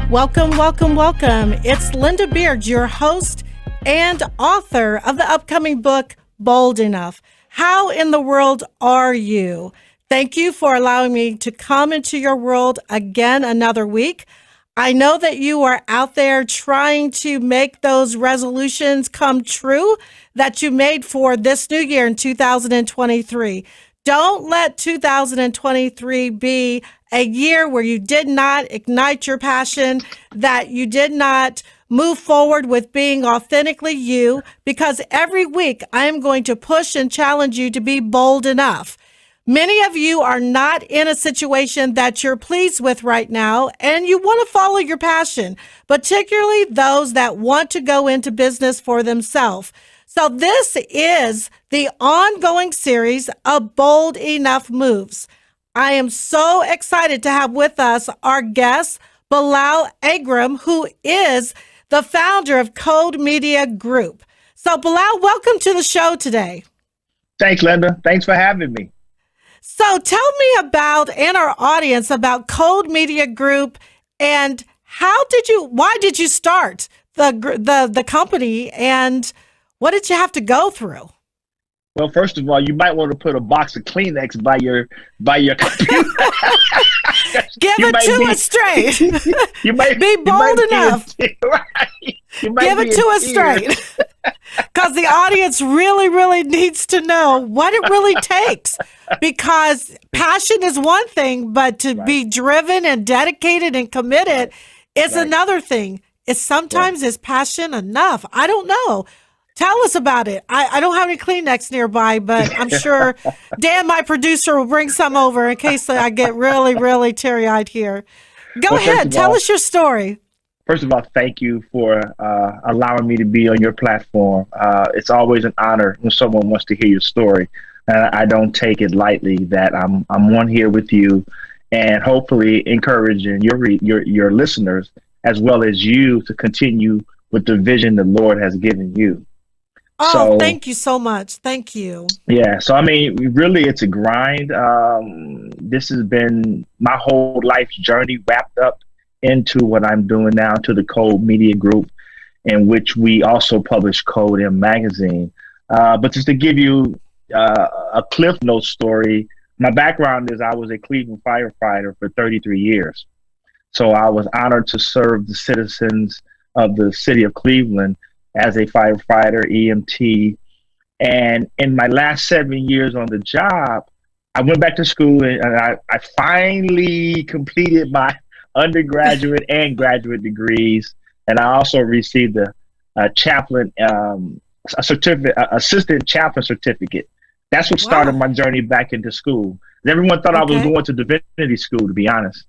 Welcome, welcome, welcome. It's Linda Beard, your host and author of the upcoming book, Bold Enough. How in the world are you? Thank you for allowing me to come into your world again another week. I know that you are out there trying to make those resolutions come true that you made for this new year in 2023. Don't let 2023 be a year where you did not ignite your passion, that you did not move forward with being authentically you, because every week I am going to push and challenge you to be bold enough. Many of you are not in a situation that you're pleased with right now, and you want to follow your passion, particularly those that want to go into business for themselves. So this is the ongoing series of Bold Enough Moves. I am so excited to have with us our guest, Bilal Akram, who is the founder of Code Media Group. So Bilal, welcome to the show today. Thanks, Linda. Thanks for having me. So tell me about, and our audience, about Code Media Group, and why did you start the company, and what did you have to go through? Well, first of all, you might want to put a box of Kleenex by your computer. Give it to us straight. You might be bold enough. Right. Give it to us straight. Because the audience really, really needs to know what it really takes. Because passion is one thing, but to be driven and dedicated and committed is another thing. Sometimes is passion enough? I don't know. Tell us about it. I don't have any Kleenex nearby, but I'm sure Dan, my producer, will bring some over in case I get really, really teary-eyed here. Go ahead. Tell us your story. First of all, thank you for allowing me to be on your platform. It's always an honor when someone wants to hear your story. I don't take it lightly that I'm on here with you and hopefully encouraging your listeners as well as you to continue with the vision the Lord has given you. Oh, thank you so much. Thank you. Yeah. So, I mean, really, it's a grind. This has been my whole life's journey wrapped up into what I'm doing now to the Code Media Group, in which we also publish Code M magazine. But just to give you a Cliff Note story, my background is I was a Cleveland firefighter for 33 years. So I was honored to serve the citizens of the city of Cleveland as a firefighter, EMT. And in my last 7 years on the job, I went back to school and I finally completed my undergraduate and graduate degrees. And I also received a chaplain, a certificate, assistant chaplain certificate. That's what started my journey back into school. Everyone thought I was going to divinity school, to be honest.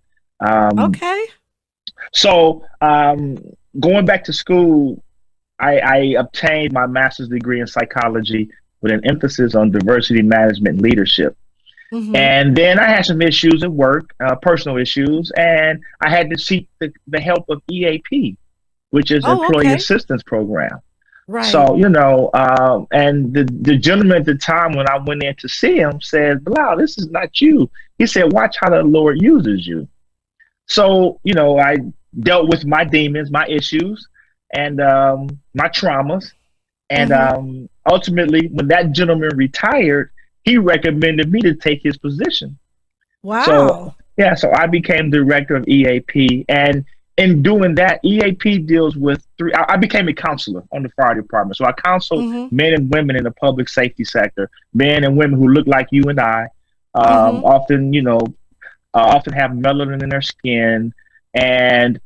So going back to school, I obtained my master's degree in psychology with an emphasis on diversity management and leadership. Mm-hmm. And then I had some issues at work, personal issues, and I had to seek the help of EAP, which is Employee Assistance Program. Right. So, and the gentleman at the time when I went in to see him said, "Bilal, this is not you." He said, "Watch how the Lord uses you." So, I dealt with my demons, my issues, and my traumas. And ultimately, when that gentleman retired, he recommended me to take his position. Wow. So I became director of EAP. And in doing that, EAP deals with I became a counselor on the fire department. So I counsel men and women in the public safety sector, men and women who look like you and I, often have melanin in their skin, and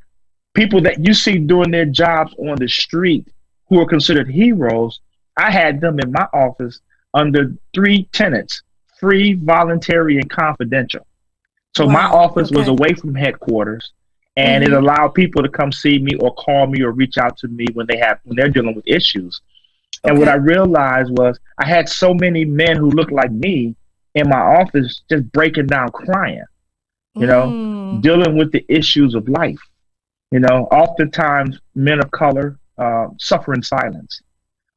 people that you see doing their jobs on the street who are considered heroes. I had them in my office under 3 tenets: free, voluntary, and confidential. So my office was away from headquarters, and it allowed people to come see me or call me or reach out to me when they're dealing with issues. And what I realized was I had so many men who looked like me in my office just breaking down crying, dealing with the issues of life. Oftentimes men of color suffer in silence.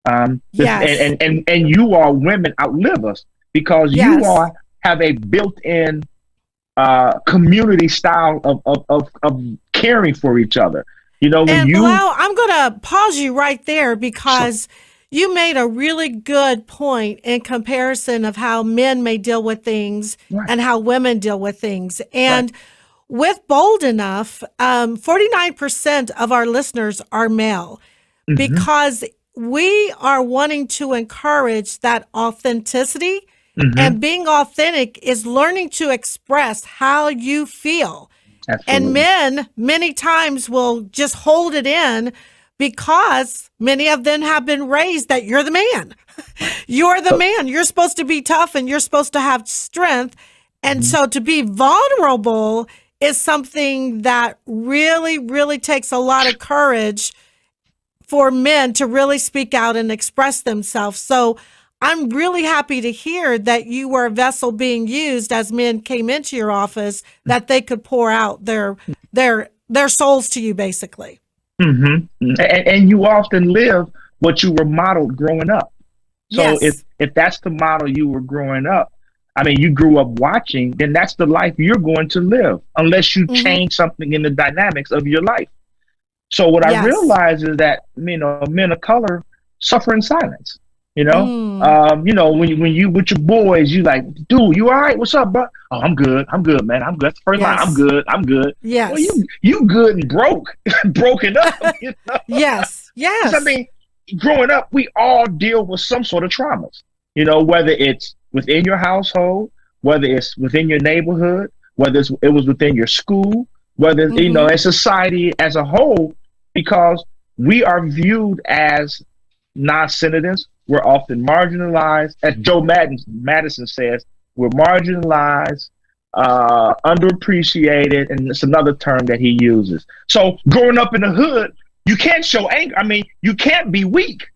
And you all women outlive us because you all have a built-in community style of caring for each other. You know, when And you Bilal, I'm going to pause you right there because you made a really good point in comparison of how men may deal with things right, and how women deal with things. right, And with Bold Enough, 49% of our listeners are male hmm because we are wanting to encourage that authenticity. hmm And being authentic is learning to express how you feel. And absolutely, men, many times, will just hold it in because many of them have been raised that you're the man. right. You're the So, man. You're supposed to be tough and you're supposed to have strength. And mhm. so to be vulnerable is something that really, really takes a lot of courage for men to really speak out and express themselves. So I'm really happy to hear that you were a vessel being used as men came into your office, that they could pour out their souls to you, basically. And you often live what you were modeled growing up. So Yes. if that's the model you were growing up, I mean, you grew up watching, then that's the life you're going to live, unless you Mm-hmm. change something in the dynamics of your life. So what I Yes. realize is that, you know, men of color suffer in silence. Mm. You know, when you with your boys, you like, dude, you all right? What's up, bro? Oh, I'm good, man. I'm good. That's the first line. Yes. I'm good. Well, Yes. you good and broke, broken up. You know? Yes. 'Cause I Yes. mean, growing up, we all deal with some sort of traumas. You know, whether it's within your household, whether it's within your neighborhood, whether it was within your school, whether you know, Mm-hmm. as society as a whole, because we are viewed as non-citizens. We're often marginalized, as Madison says. We're marginalized, underappreciated, and it's another term that he uses. So, growing up in the hood, you can't show anger. I mean, you can't be weak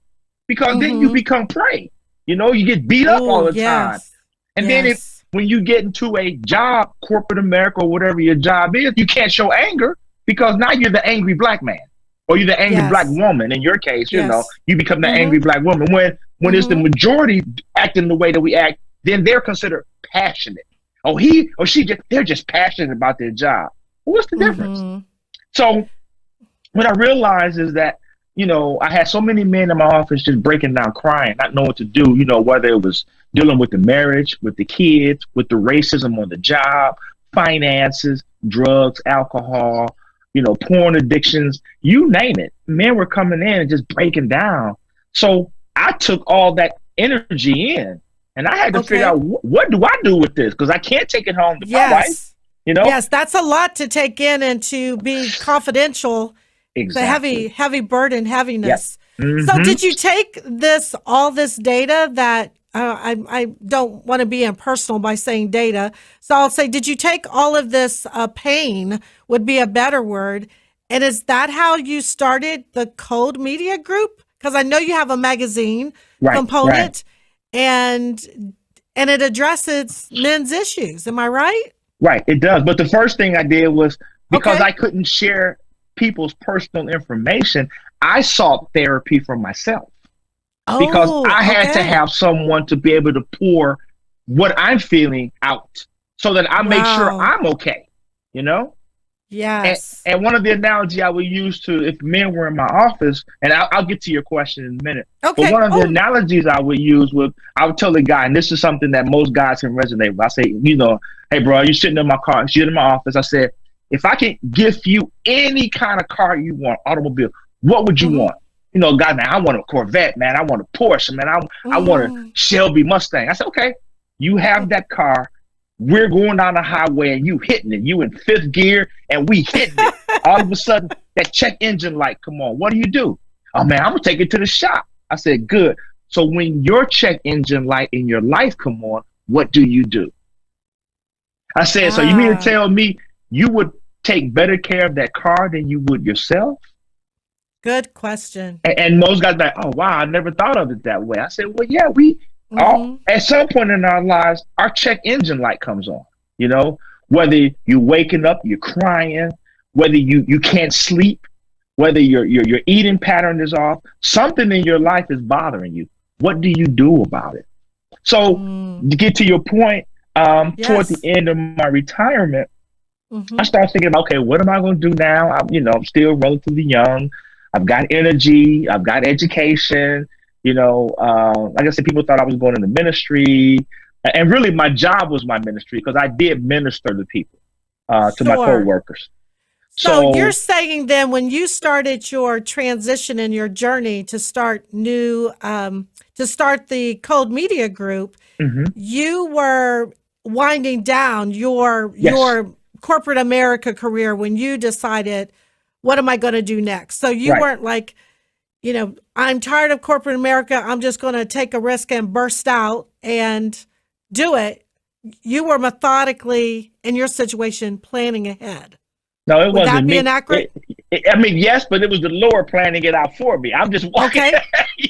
because then you Mm-hmm. become prey. You know, you get beat up all Oh, the time. yes. And then if Yes. when you get into a job, corporate America or whatever your job is, you can't show anger because now you're the angry black man or you're the angry black Yes. woman. In your case, you know, Yes. you become the Mm-hmm. angry black woman. When it's the Mm-hmm. majority acting the way that we act, then they're considered passionate. Oh, he or she just they're just passionate about their job. Well, what's the difference? Mm-hmm. So what I realized is that, you know, I had so many men in my office just breaking down crying, not knowing what to do, you know, whether it was dealing with the marriage, with the kids, with the racism on the job, finances, drugs, alcohol, you know, porn addictions, you name it. Men were coming in and just breaking down. So I took all that energy in and I had to figure Okay. out what do I do with this? Because I can't take it home to my wife, Yes. you know? Yes, that's a lot to take in and to be confidential. The Exactly. heavy burden, Yep. heaviness. So, hmm did you take all this data that I don't want to be impersonal by saying data. So I'll say, did you take all of this pain would be a better word. And is that how you started the Code Media Group? Because I know you have a magazine Right, right. component and it addresses men's issues. Am I right? Right, it does. But the first thing I did was because Okay. I couldn't share people's personal information, I sought therapy for myself because Oh, I had to okay. have someone to be able to pour what I'm feeling out so that I make sure Wow. I'm okay, you know? And, Yes. and one of the analogy I would use to if men were in my office, and I'll get to your question in a minute, but Okay. one of the Oh, analogies I would use was I would tell the guy, and this is something that most guys can resonate with. I say, you know, hey, bro, you're sitting in my car, you're in my office. I said, if I can gift you any kind of car you want, automobile, what would you mm-hmm. want? You know, guy, man, I want a Corvette, man. I want a Porsche, man. I want a Mm, Shelby Mustang. I said, okay, you have that car. We're going down the highway and you hitting it. You in fifth gear and we hitting it. All of a sudden, that check engine light come on. What do? Oh man, I'm gonna take it to the shop. I said, good. So when your check engine light in your life come on, what do? I said, so you mean to ah, tell me you would take better care of that car than you would yourself? good question. And most guys are like, oh wow, I never thought of it that way. I said, well, yeah, we all Mm-hmm. at some point in our lives, our check engine light comes on. You know, whether you're waking up, you're crying, whether you can't sleep, whether your eating pattern is off, something in your life is bothering you. What do you do about it? So Mm, to get to your point, toward the yes. end of my retirement, Mm-hmm. I started thinking about, okay, what am I going to do now? I'm still relatively young. I've got energy. I've got education. Like I said, people thought I was going into ministry, and really, my job was my ministry because I did minister to people, to my Sure. coworkers. So you're So, saying then when you started your transition in your journey to start the Code Media Group, mhm, you were winding down your yes, corporate America career when you decided, what am I going to do next? So you right. weren't like, I'm tired of corporate America. I'm just going to take a risk and burst out and do it. You were methodically, in your situation, planning ahead. No, it Would that wasn't be me. an accurate? I mean, yes, but it was the Lord planning it out for me. I'm just walking. Okay.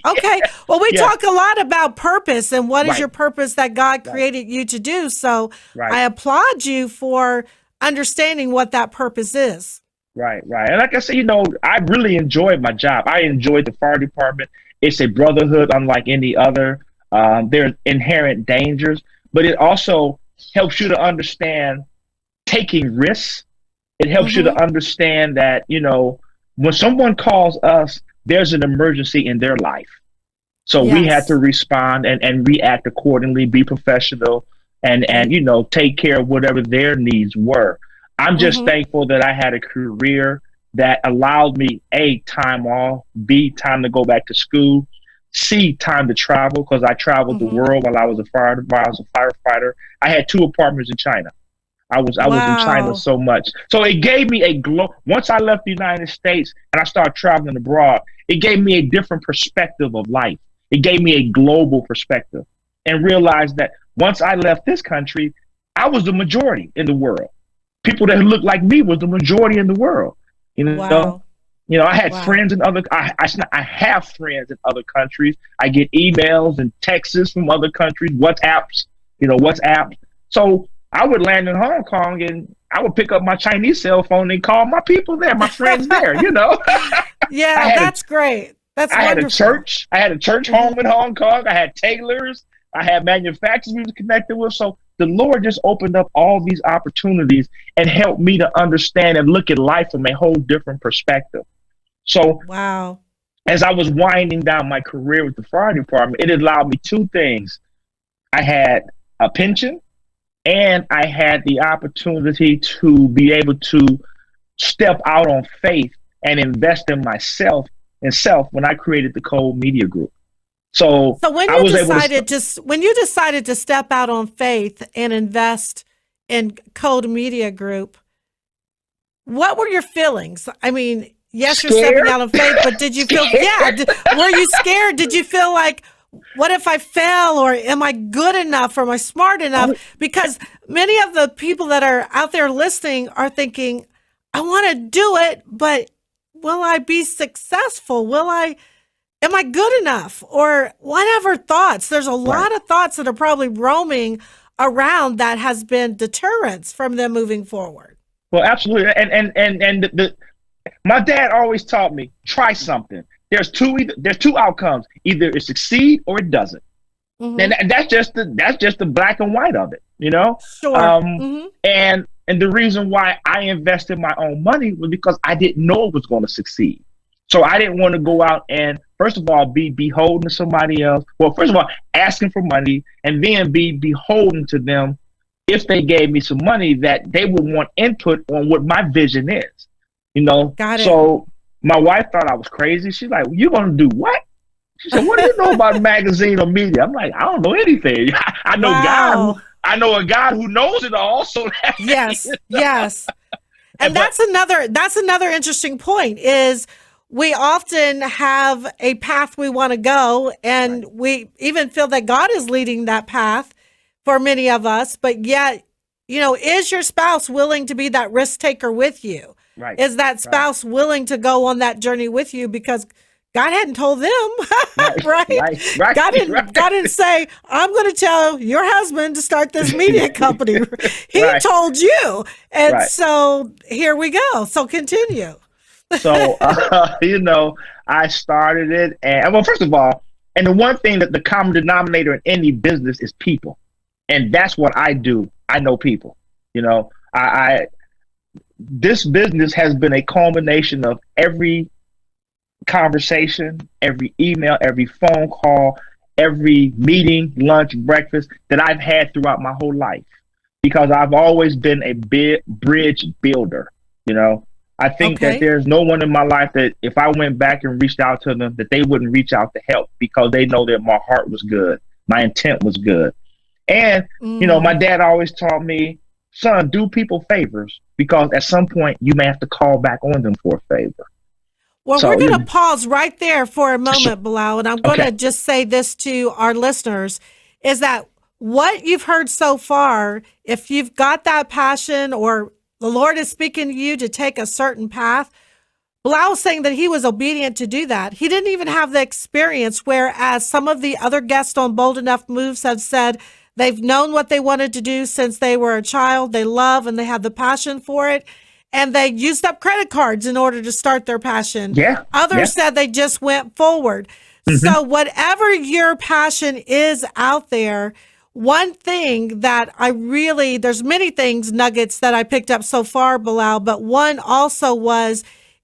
Okay. Well, we Yeah, talk a lot about purpose and what is right, your purpose that God right, created you to do. So right. I applaud you for understanding what that purpose is. Right, right. And like I said, I really enjoyed my job. I enjoyed the fire department. It's a brotherhood unlike any other. There's inherent dangers, but it also helps you to understand taking risks. It helps you Mm-hmm. to understand that, when someone calls us, there's an emergency in their life. So we had to Yes. respond and react accordingly, be professional, and Right. take care of whatever their needs were. I'm just Mm-hmm. thankful that I had a career that allowed me A, time off, B, time to go back to school, C, time to travel because I traveled the Mm-hmm. world while I was a firefighter. I had 2 apartments in China. I was in China Wow. so much. So it gave me once I left the United States and I started traveling abroad, it gave me a different perspective of life. It gave me a global perspective and realized that once I left this country, I was the majority in the world. People that looked like me was the majority in the world. You know, Wow. I had Wow. friends in I have friends in other countries. I get emails and texts from other countries, WhatsApp. So I would land in Hong Kong and I would pick up my Chinese cell phone and call my people there, my friends there. I Yeah, had a that's great. That's I had a wonderful. church. I had a church Mm-hmm. home in Hong Kong. I had tailors. I had manufacturers we was connected with. So the Lord just opened up all these opportunities and helped me to understand and look at life from a whole different perspective. So Wow. as I was winding down my career with the fire department, it allowed me two things. I had a pension and I had the opportunity to be able to step out on faith and invest in myself and self when I created the Code Media Group. So So when I you was able to, decided to when you decided to step out on faith and invest in Code Media Group, what were your feelings? I mean, yes, you're stepping scared, out on faith, but did you feel, yeah, scared. were you scared? Did you feel like, what if I fail, or am I good enough, or am I smart enough? Oh, Because many of the people that are out there listening are thinking, I want to do it, but will I be successful? Am I good enough? Or whatever thoughts. There's a right. lot of thoughts that are probably roaming around that has been deterrents from them moving forward. Well, absolutely. And my dad always taught me try something. There's two outcomes. Either it succeed or it doesn't. Hmm. And that's just the black and white of it. Sure. Um, Hmm. and the reason why I invested my own money was because I didn't know it was going to succeed. So I didn't want to go out and first of all be beholden to somebody else. Well, first of all, asking for money and then be beholden to them if they gave me some money that they would want input on what my vision is. Got it. So my wife thought I was crazy. She's like, "You're gonna do what?" She said, "What do you know about magazine or media?" I'm like, "I don't know anything. I know God who Wow. I know a God who knows it all." So Yes. Yes. And but that's another interesting point is we often have a path we want to go, right, and we even feel that God is leading that path for many of us, but yet, is your spouse willing to be that risk taker with you? right, Is that right, spouse willing to go on that journey with you, because God hadn't told them, right, right? right, right, God didn't say, I'm going to tell your husband to start this media company. He right, told you. And right. so here we go. So continue. So I started it, and well, first of all, and the one thing that the common denominator in any business is people, and that's what I do. I know people. You know, I this business has been a culmination of every conversation, every email, every phone call, every meeting, lunch, breakfast that I've had throughout my whole life, because I've always been a big bridge builder. You know, I think that there's no one in my life that if I went back and reached out to them, that they wouldn't reach out to help, because they know that my heart was good. My intent was good. And, you know, my dad always taught me, son, do people favors, because at some point you may have to call back on them for a favor. Well, we're going to pause right there for a moment, Bilal, and I'm going to just say this to our listeners, is that what you've heard so far, if you've got that passion or the Lord is speaking to you to take a certain path, Bilal was saying that he was obedient to do that. He didn't even have the experience, whereas some of the other guests on Bold Enough Moves have said they've known what they wanted to do since they were a child. They love and they have the passion for it. And they used up credit cards in order to start their passion. Others said they just went forward. So whatever your passion is out there, one thing that there's many things, nuggets that I picked up so far, Bilal, but one also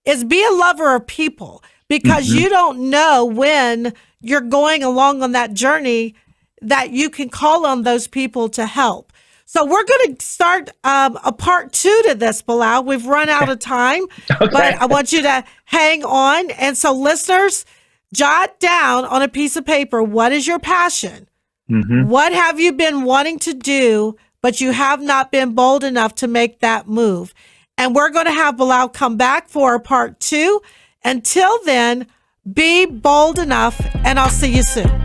is be a lover of people, because you don't know when you're going along on that journey that you can call on those people to help. So we're going to start a part 2 to this, Bilal. We've run out of time, but I want you to hang on. And so listeners, jot down on a piece of paper, what is your passion? What have you been wanting to do, but you have not been bold enough to make that move? And we're going to have Bilal come back for part 2. Until then, be bold enough, and I'll see you soon.